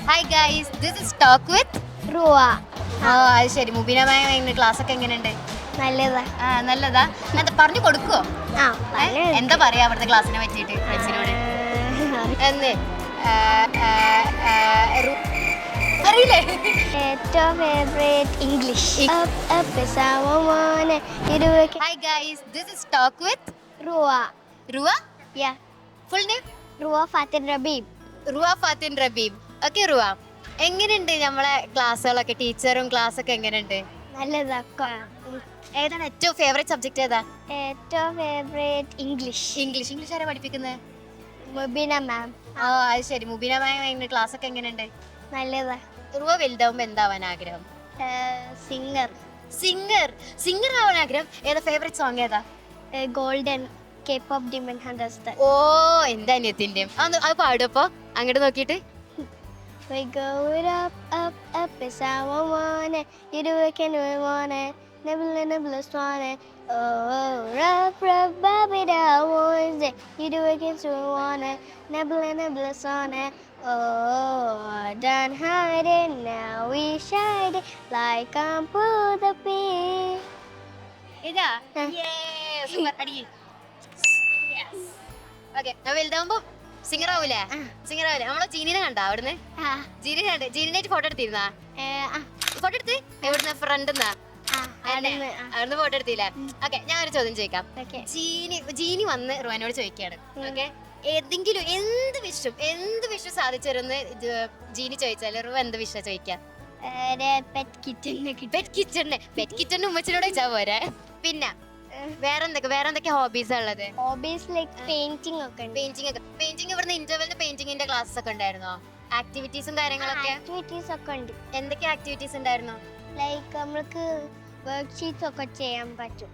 Hi guys, this is talk with Ruva. അത് ശരി. മുബീന മാം class ഒക്കെ എങ്ങനെയുണ്ട്? നല്ലതാ. നല്ലതാ. എന്താ പറഞ്ഞു കൊടുക്കുവോ? ആ, എന്താ പറയാ അവിടുത്തെ ക്ലാസ്സിനെ പറ്റിയിട്ട് ഫ്രണ്ട്സിനോട്? എന്ന് അറിയില്ലേ? ഏറ്റവും favourite English. Hi guys, this is talk with Ruva. Ruva. Yeah, full name? Ruva Fathin Rabeeb. Ruva Fathin Rabeeb. Okay Ruva, എങ്ങനെയുണ്ട് നമ്മളെ ക്ലാസ്സുകളൊക്കെ? ടീച്ചറും ക്ലാസ് ഒക്കെ എങ്ങനെയുണ്ട്? നല്ലതാ. ഏതാണ് ഏറ്റവും ഫേവറേറ്റ് സബ്ജക്ട്? ഏതാ? ഏറ്റവും ഫേവറേറ്റ് ഇംഗ്ലീഷ്. ഇംഗ്ലീഷ്. ഇംഗ്ലീഷ് ആരാ പഠിപ്പിക്കുന്നത്? മുബീന മാം. അത് ശരി. മുബീന മാം ക്ലാസ് ഒക്കെ എങ്ങനെയുണ്ട്? നല്ലതാ. റുവ വലുതാവുമ്പോ എന്താവാൻ ആഗ്രഹം? സിംഗർ. സിംഗർ. സിംഗർ ആവാൻ ആഗ്രഹം. ഏതാ ഫേവറേറ്റ് സോങ്? ഏതാ? Golden KPop demon hunters. ഓ, എന്റെ അനിയത്തിന്റെയും അത് പാടുപ്പോ അങ്ങോട്ട് നോക്കിയിട്ട്. We go it up as I want it. You do it, can do it, want it. Never swan it. Oh, rub, baby, that was it. You do it, can do it, want it. Never swan it. Oh, done hide it, now we shine it like I'm pull the pin. ഇതാ. Super. അടി. Okay, ഞാൻ വലുതാവുമ്പോ singer ആവൂലേ? Singer ആവൂലേ? നമ്മളെ ജീനിനെ കണ്ടാ അവിടുന്ന്? ജീനി കണ്ട്. ജീനിനായിട്ട് photo എടുത്തിരുന്നാ? Photo എടുത്ത് എവിടുന്ന? ഫ്രണ്ടിന്നാ? അവിടുന്ന് ഫോട്ടോ എടുത്തില്ലേ? ഓക്കെ, ഞാൻ ഒരു ചോദ്യം ചോദിക്കാം. ജീനി വന്ന് റുവാനോട് ചോദിക്കുകയാണ്. ഓക്കെ, ഏതെങ്കിലും എന്ത് വിഷയം സാധിച്ചിരുന്ന് ജീനി ചോദിച്ചാല് റുവ എന്ത് വിഷയം ചോദിക്കാം? പെറ്റ് കിച്ചണിന് ഉമ്മച്ചിനോട് ചോദിച്ചാ പോരെ? പിന്നെ വേറെന്തൊക്കെ ഹോബീസ് ഉള്ളത്? ഹോബീസ് ലൈക്ക് പെയിന്റിംഗ് ഒക്കെ ഉണ്ട്. പെയിന്റിംഗ് ഇവിടുന്ന് ഇന്റർവെല്ലിന് പെയിന്റിംഗിന്റെ ക്ലാസ്സസ് ഒക്കെ ഉണ്ടായിരുന്നോ? ആക്ടിവിറ്റീസും കാര്യങ്ങളൊക്കെ? ആക്ടിവിറ്റീസ് ഒക്കെ ഉണ്ട്. എന്തൊക്കെ ആക്ടിവിറ്റീസ് ഉണ്ടായിരുന്നു? ലൈക്ക് നമ്മൾക്ക് വർക്ക് ഷീറ്റ്സ് ഒക്കെ ചെയ്യാൻ പറ്റും.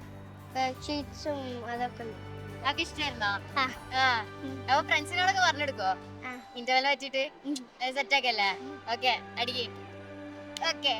വർക്ക് ഷീറ്റ്സും അതൊക്കെ ഉണ്ട്. അതൊക്കെ ഇഷ്ടമായിരുന്നോ? അപ്പൊ ഫ്രണ്ട്സിനോടൊക്കെ പറഞ്ഞെടുക്കോ ഇന്റർവെല്ലിനെ പറ്റിട്ട്? സെറ്റ് ആക്കല്ലേ? ഓക്കെ, അടിക്ക്. ഓക്കെ.